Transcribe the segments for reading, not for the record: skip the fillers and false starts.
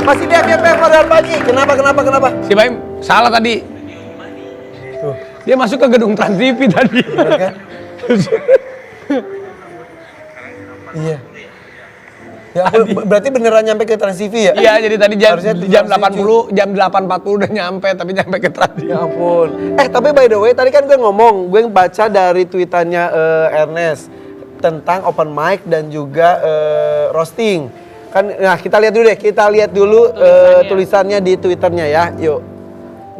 Masih di FYP Fadlan Pagi. Kenapa? Si Baim salah tadi. Tuh. Dia masuk ke gedung Trans TV tadi. Bener kan? Iya. Ya, berarti beneran nyampe ke Trans TV ya? Iya, jadi tadi jam Harusnya 8.40, jam 8.40 udah nyampe, tapi nyampe ke Trans TV. Ya ampun. Tapi by the way, tadi kan gue baca dari tweetannya Ernest tentang open mic dan juga roasting. Kan, nah kita lihat dulu tulisannya di Twitternya ya, yuk.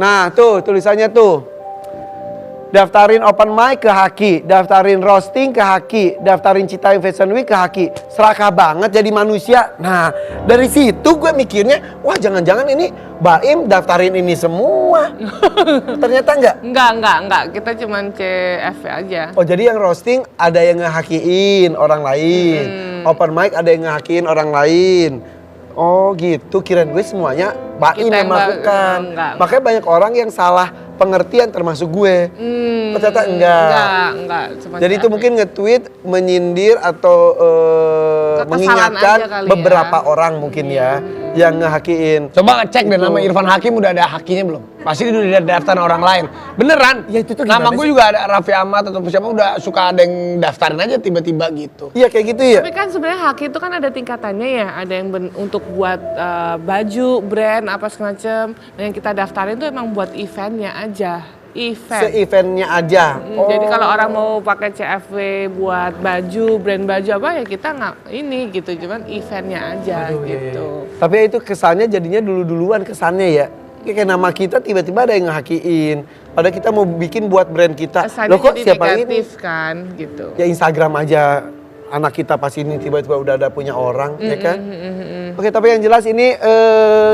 Nah tuh tulisannya tuh. Daftarin open mic ke Haki, daftarin roasting ke Haki, daftarin Citaim Fashion Week ke Haki. Serakah banget jadi manusia. Nah, dari situ gue mikirnya, wah jangan-jangan ini Baim daftarin ini semua. Ternyata enggak? Enggak. Kita cuman CFV aja. Oh, jadi yang roasting ada yang ngehakiin orang lain. Open mic ada yang ngehakiin orang lain. Oh gitu, kirain gue semuanya Baim yang melakukan. Makanya banyak orang yang salah pengertian termasuk gue. Ternyata enggak. Jadi itu mungkin nge-tweet, menyindir atau mengingatkan beberapa orang mungkin ya yang ngehakiin. Coba ngecek deh nama Irfan Hakim udah ada hakinya belum? Pasti udah daftar orang lain. Beneran? Ya itu tuh nama gimana gue sih? juga ada Raffi Ahmad atau siapa udah suka ada yang daftarin aja tiba-tiba gitu. Iya kayak gitu ya. Tapi kan sebenarnya haki itu kan ada tingkatannya ya. Ada yang untuk buat baju, brand, apa segala macam. Dan yang kita daftarin itu emang buat eventnya aja. Se-eventnya aja. Jadi kalau orang mau pakai CFW buat baju, brand baju apa ya kita nggak ini gitu. Cuman eventnya aja gitu. Tapi itu kesannya jadinya duluan kesannya ya. Kayak nama kita tiba-tiba ada yang ngehakiin. Padahal kita mau bikin buat brand kita. Kesannya Loh kok jadi siapa ini? negatif kan gitu. Ya Instagram aja anak kita pas ini tiba-tiba udah ada punya orang, ya kan? Oke, tapi yang jelas ini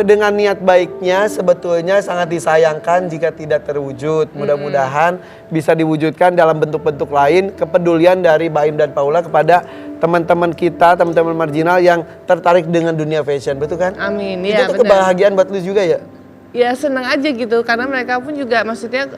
dengan niat baiknya sebetulnya sangat disayangkan jika tidak terwujud. Mudah-mudahan bisa diwujudkan dalam bentuk-bentuk lain kepedulian dari Baim dan Paula kepada teman-teman kita, teman-teman marginal yang tertarik dengan dunia fashion, betul kan? Amin, Itu ya tuh kebahagiaan buat lu juga ya? Ya seneng aja gitu karena mereka pun juga maksudnya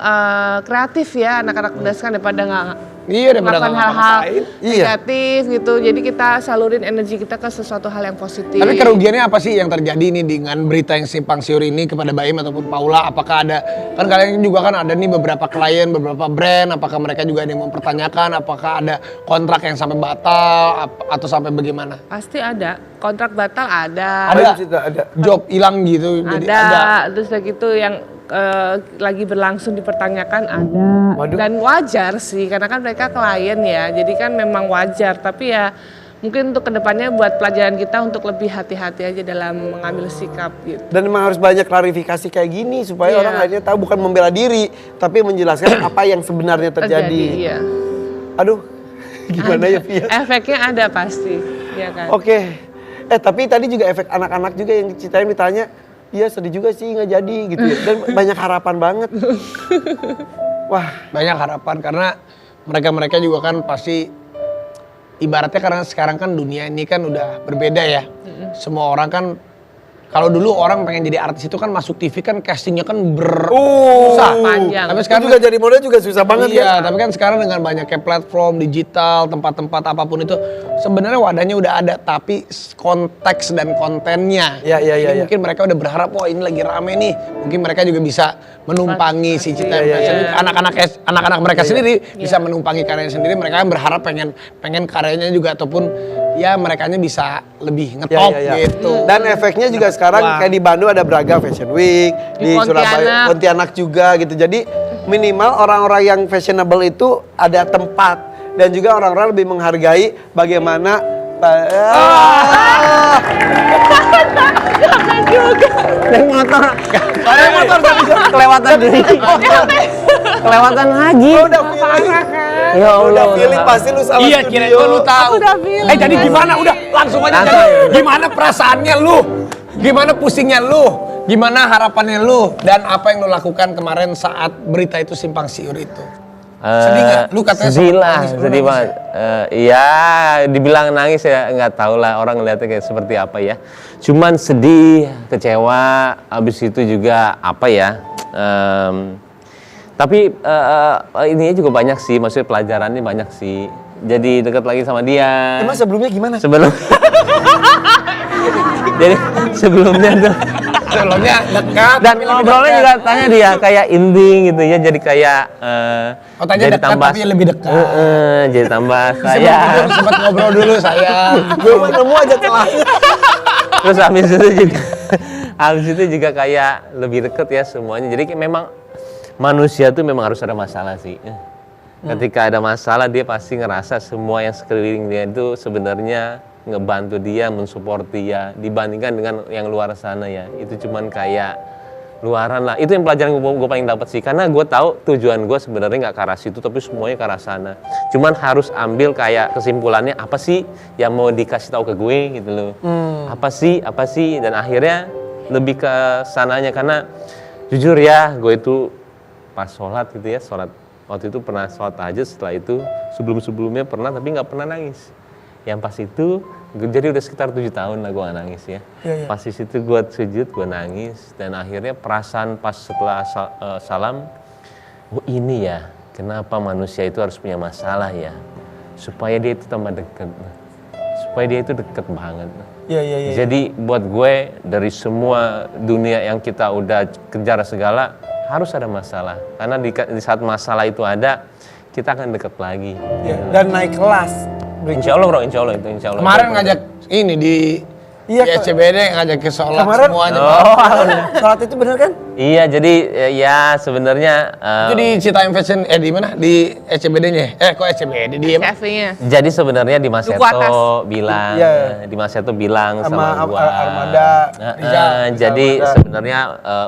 kreatif ya anak-anak muda sekarang daripada nggak Iya, daripada melakukan nggak hal-hal ngapa-ngapain. negatif gitu. Jadi kita salurin energi kita ke sesuatu hal yang positif. Tapi kerugiannya apa sih yang terjadi nih dengan berita yang simpang siur ini kepada Baim ataupun Paula? Apakah ada, kan kalian juga kan ada nih beberapa klien, beberapa brand, apakah mereka juga ada yang mempertanyakan, apakah ada kontrak yang sampai batal atau sampai bagaimana? Pasti ada kontrak batal ada. Ada. Job hilang gitu, jadi ada. Terus udah gitu yang lagi berlangsung dipertanyakan ada. Waduh. Dan wajar sih karena kan mereka klien ya. Jadi kan memang wajar tapi ya mungkin untuk kedepannya buat pelajaran kita untuk lebih hati-hati aja dalam mengambil sikap gitu. Dan memang harus banyak klarifikasi kayak gini supaya Iya. orang akhirnya tahu bukan membela diri, tapi menjelaskan apa yang sebenarnya terjadi. Iya. Aduh, gimana ya Via? Efeknya ada pasti, ya kan? Oke. Tapi tadi juga efek anak-anak juga yang ceritain ditanya, iya sedih juga sih nggak jadi gitu ya. Dan banyak harapan banget. Wah, Banyak harapan karena mereka-mereka juga kan pasti ibaratnya karena sekarang kan dunia ini kan udah berbeda ya. Semua orang kan kalau dulu orang pengen jadi artis itu kan masuk TV kan castingnya kan susah. Panjang. Tapi itu sekarang juga jadi model juga susah banget iya, ya. tapi kan sekarang dengan banyaknya platform digital, tempat-tempat apapun itu sebenarnya wadahnya udah ada, tapi konteks dan kontennya. Iya. Jadi mungkin mereka udah berharap, wah ini lagi rame nih, mungkin mereka juga bisa menumpangi si Citaim Fashion Week. Anak-anak mereka sendiri bisa menumpangi karyanya sendiri. Mereka kan berharap pengen karyanya juga ataupun ya merekanya bisa lebih ngetop gitu. Dan efeknya juga sekarang kayak di Bandung ada Braga Fashion Week, di Surabaya, Pontianak juga gitu. Jadi minimal orang-orang yang fashionable itu ada tempat dan juga orang-orang lebih menghargai bagaimana Naik motor kelewatan diri. Kelewatan lagi. udah feeling. Ya Allah. Udah feeling pasti lu sama Iya, studio. kira gua lu tahu. Aku udah feeling. Jadi gimana? Udah langsung aja. Jadi, gimana perasaannya lu? Gimana pusingnya lu? Gimana harapannya lu? Dan apa yang lu lakukan kemarin saat berita itu simpang siur itu? Sedih nggak? Lu katanya sedih sempat lah, nangis, lu sedih nangis banget. Iya, dibilang nangis ya nggak tahu lah orang ngeliatnya kayak seperti apa ya. Cuman sedih, kecewa, abis itu juga apa ya. Tapi ininya juga banyak sih, maksudnya pelajarannya banyak sih. Jadi dekat lagi sama dia. Emang sebelumnya gimana? Sebelum jadi sebelumnya tuh. Sebelumnya dekat. Dan ngobrolnya juga tanya dia kayak ending gitu ya, jadi kayak Tanya jadi dekat tambah tapi lebih dekat. jadi tambah Sebelum saya. tidur sempat ngobrol dulu saya. Gue mah nemu aja celahnya. Terus habis itu juga kayak lebih deket ya semuanya. Jadi memang manusia tuh memang harus ada masalah sih. Ketika ada masalah dia pasti ngerasa semua yang sekeliling dia itu sebenarnya ngebantu dia, mensupport dia dibandingkan dengan yang luar sana ya. Itu cuman kayak luaran lah. Itu yang pelajaran gue paling dapat sih. Karena gue tahu tujuan gue sebenarnya nggak ke arah situ, tapi semuanya ke arah sana. Cuman harus ambil kayak kesimpulannya apa sih yang mau dikasih tahu ke gue gitu loh. Apa sih dan akhirnya lebih ke sananya. Karena jujur ya gue itu pas sholat gitu ya, sholat waktu itu pernah sholat tahajud, setelah itu sebelumnya pernah tapi nggak pernah nangis. Yang pas itu jadi udah sekitar 7 tahun lah gue gak nangis ya. Pas di situ gue sujud, gue nangis dan akhirnya perasaan pas setelah salam, oh ini ya kenapa manusia itu harus punya masalah ya, supaya dia itu tambah deket, supaya dia itu deket banget. Iya. Jadi buat gue dari semua dunia yang kita udah kejar segala harus ada masalah, karena di saat masalah itu ada kita akan deket lagi. Iya, dan naik kelas. Insya Allah bro, insya Allah. Kemarin ngajak ini di SCBD ngajak ke sholat kemarin, semuanya. Sholat itu bener kan? Iya, jadi ya sebenarnya Itu di Citaim Fashion di mana? Di SCBD-nya. Kok SCBD di Cafe-nya. jadi sebenarnya di Mas Duku atas. Seto bilang, Iya. di Mas Seto bilang sama gua. Armada. Jadi Armada. sebenarnya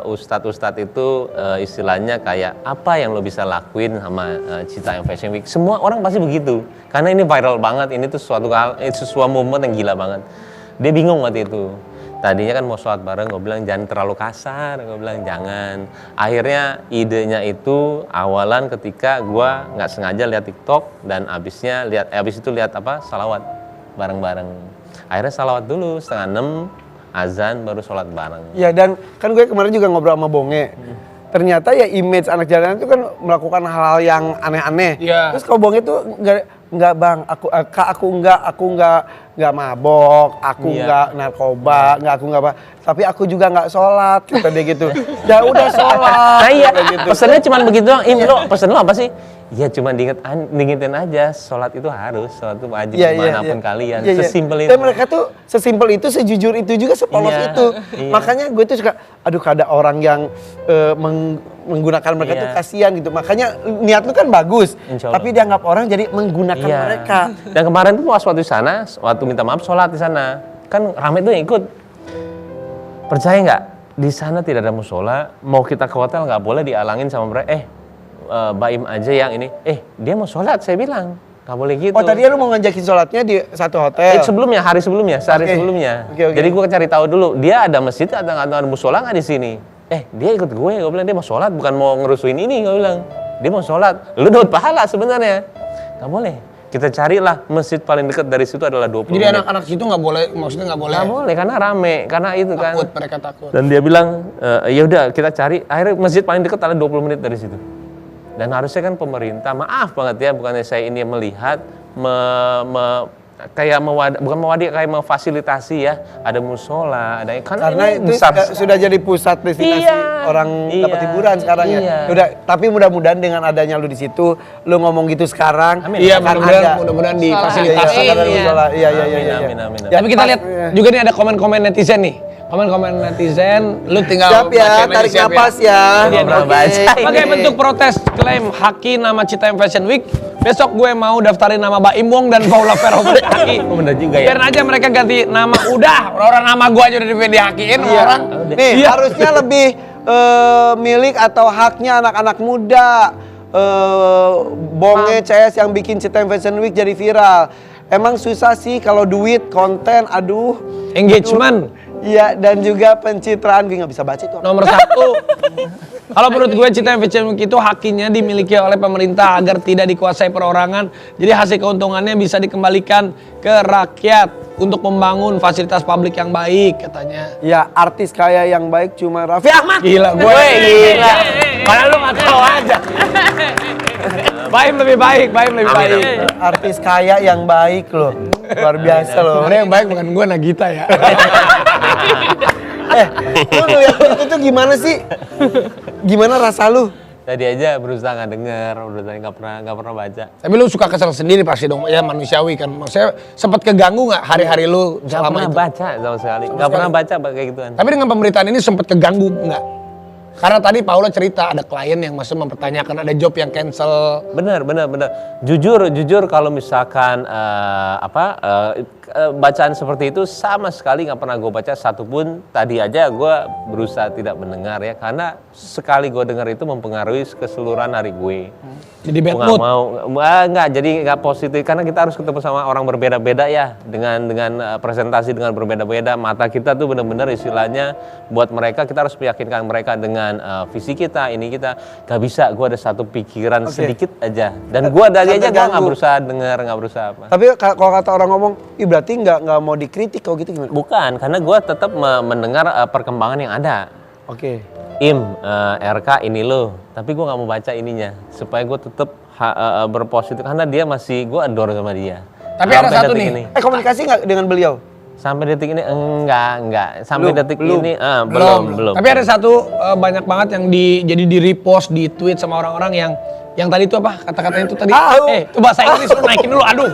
ustadz itu istilahnya kayak apa yang lo bisa lakuin sama Citaim Fashion Week. Semua orang pasti begitu. Karena ini viral banget, ini tuh sesuatu momen yang gila banget. Dia bingung waktu itu. Tadinya kan mau sholat bareng, gue bilang jangan terlalu kasar, gue bilang jangan. Akhirnya idenya itu awalan ketika gue nggak sengaja lihat TikTok dan abis itu lihat salawat bareng-bareng. Akhirnya salawat dulu 5:30 azan baru sholat bareng. Ya dan kan gue kemarin juga ngobrol sama Bonge. Ternyata ya image anak jalanan itu kan melakukan hal-hal yang aneh-aneh. Iya. Terus kalau Bonge tuh enggak bang, aku enggak mabok, aku enggak narkoba, aku enggak apa. Tapi aku juga enggak sholat, kata dia gitu. Ya udah sholat. Nah iya, kata gitu. pesannya cuma begitu doang. Lo pesen lo apa sih? Ya cuma diingetin aja, sholat itu harus, sholat itu wajib dimanapun kalian. Sesimpel itu. Dan mereka tuh sesimpel itu, sejujur itu juga, sepolos Iya, itu. iya. Makanya gue tuh suka, aduh ada orang yang menggunakan mereka Iya. tuh kasihan gitu. Makanya niat lu kan bagus, Insya Allah. tapi dianggap orang jadi menggunakan Iya. mereka. Dan kemarin tuh pas waktu di sana, waktu minta maaf sholat di sana, kan rame tuh yang ikut. Percaya nggak? Di sana tidak ada musola, mau kita ke hotel nggak boleh dialangin sama mereka. Baim aja yang ini, dia mau sholat, saya bilang nggak boleh gitu. Oh tadi lu mau ngajakin sholatnya di satu hotel? Hari sebelumnya, sehari Oke. sebelumnya. Oke. Jadi gue cari tahu dulu, dia ada masjid atau ada musola nggak di sini? Dia ikut gue bilang dia mau sholat, bukan mau ngerusuin ini, gue bilang. Dia mau sholat, lu dapat pahala sebenarnya. Nggak boleh. Kita carilah masjid paling dekat dari situ adalah 20 Jadi menit. anak-anak situ nggak boleh, maksudnya nggak boleh. Nggak boleh karena rame, karena itu kan. Takut, mereka takut. Dan dia bilang, ya udah kita cari. Akhirnya masjid paling dekat adalah 20 menit dari situ. Dan harusnya kan pemerintah, maaf banget ya, bukannya saya ini melihat, kayak kayak memfasilitasi ya, ada musola, ada Karena ini itu besar. sudah jadi pusat destinasi orang dapat hiburan sekarang ya. Udah, tapi mudah-mudahan dengan adanya lu di situ, lu ngomong gitu sekarang. Amin. Iya, akan mudah-mudahan ada. difasilitasi. Iya. Amin. Tapi kita lihat juga nih ada komen-komen netizen nih. Komen-komen netizen, lu tinggal Siap ya, bacain aja, tarik siap napas ya. Dia belum baca. Sebagai bentuk protes klaim Haki nama Citaim Fashion Week, besok gue mau daftarin nama Baim Wong dan Paula Vero Haki. Bener juga ya. Biarin aja mereka ganti nama, udah orang nama gue aja udah dihakiin sama orang. Nih, Iya. harusnya lebih milik atau haknya anak-anak muda. Bonge CS yang bikin Citaim Fashion Week jadi viral. Emang susah sih kalau duit, konten, aduh. Engagement. Iya, dan juga pencitraan. Gue nggak bisa baca itu. Nomor 1, kalau menurut gue Citaim Fashion Week itu hakinya dimiliki oleh pemerintah agar tidak dikuasai perorangan. Jadi hasil keuntungannya bisa dikembalikan ke rakyat untuk membangun fasilitas publik yang baik katanya. Ya, artis kaya yang baik cuma Raffi Ahmad. Gila gue, gila. Padahal lu nggak tahu aja. Baim lebih baik. Artis kaya yang baik loh. Luar biasa loh. Sebenarnya yang baik bukan gue, Nagita ya. Lu ngeliat itu tuh gimana sih? Gimana rasa lu? Tadi aja berusaha nggak denger, berusaha nggak pernah baca. Tapi lu suka kesel sendiri pasti dong, ya manusiawi kan. Maksudnya sempat keganggu nggak hari-hari lu Nggak selama pernah itu? baca sama sekali. Nggak pernah baca kayak gituan. Tapi dengan pemberitaan ini sempat keganggu nggak? Karena tadi Paula cerita ada klien yang masih mempertanyakan ada job yang cancel. Bener. Jujur kalau misalkan bacaan seperti itu sama sekali nggak pernah gue baca satupun. Tadi aja gue berusaha tidak mendengar ya, karena sekali gue dengar itu mempengaruhi keseluruhan hari gue. Jadi bad Gue nggak mood. mau, nggak, jadi nggak positif karena kita harus ketemu sama orang berbeda-beda ya, dengan presentasi dengan berbeda-beda. Mata kita tuh bener-bener istilahnya buat mereka, kita harus meyakinkan mereka dengan visi kita, ini kita nggak bisa. Gue ada satu pikiran sedikit aja, dan gue dari aja gue nggak berusaha dengar, nggak berusaha apa. Tapi kalau kata orang ngomong, ih berarti nggak mau dikritik kalau gitu gimana? Bukan, karena gue tetap mendengar perkembangan yang ada. Oke. RK ini loh, tapi gue nggak mau baca ininya supaya gue tetap berpositif, karena dia masih, gue adore sama dia. Tapi ada Sampai satu detik nih. ini. Komunikasi nggak dengan beliau? Sampai detik ini enggak. Sampai Belum, detik belum. ini belum. Tapi ada satu banyak banget yang jadi di repost, di tweet sama orang-orang yang tadi itu apa kata-katanya itu tadi? Itu bahasa Inggris lu naikin dulu. Aduh,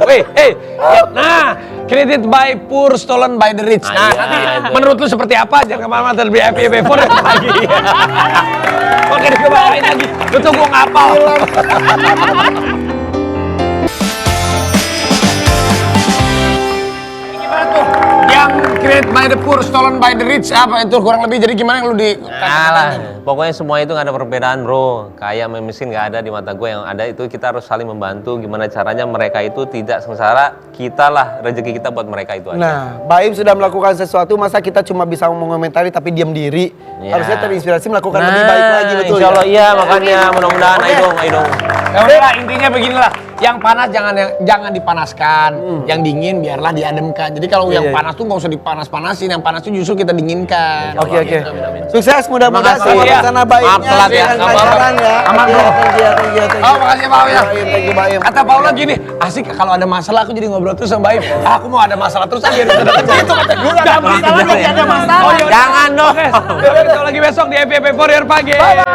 Nah, created by poor, stolen by the rich. Nah, nanti menurut lu seperti apa? Jangan kemana-mana, terlebih FYP4 lagi. Oke, dikebawain lagi. Lu tuh gua ngapal. Gimana tuh? Yang created by the poor, stolen by the rich, apa itu kurang lebih? Jadi gimana yang lu di Pokoknya semua itu nggak ada perbedaan bro. Kaya sama miskin nggak ada di mata gue. Yang ada itu kita harus saling membantu. Gimana caranya mereka itu tidak sengsara. Kita lah rezeki kita buat mereka itu aja. Nah, Baim sudah melakukan sesuatu, masa kita cuma bisa mengomentari tapi diam diri? Ya. Harusnya terinspirasi melakukan lebih baik lagi, betul Insya Allah ya? iya, makanya mudah-mudahan ayo dong. Ya udah, intinya beginilah. Yang panas jangan dipanaskan, yang dingin biarlah diademkan. Jadi kalau yang panas tuh nggak usah dipanas-panasin, yang panas tuh justru kita dinginkan. Oke. Sukses, mudah-mudahan Makasih sama ya. rencana Maaf baiknya. telat ya, dengan nggak apa-apa. pelajaran ya. Aman, bro. Thank you. Oh, makasih Pak ya. Thank you, Baim. Kata Paula gini, asik kalau ada masalah aku jadi ngobrol terus sama Baim. Aku mau ada masalah terus aja. Itu kata gue nggak ada masalah, Jadi ada masalah. Oh, yaudah. Jangan dong. Oke, ketemu lagi besok di FYP Warrior pagi. Bye.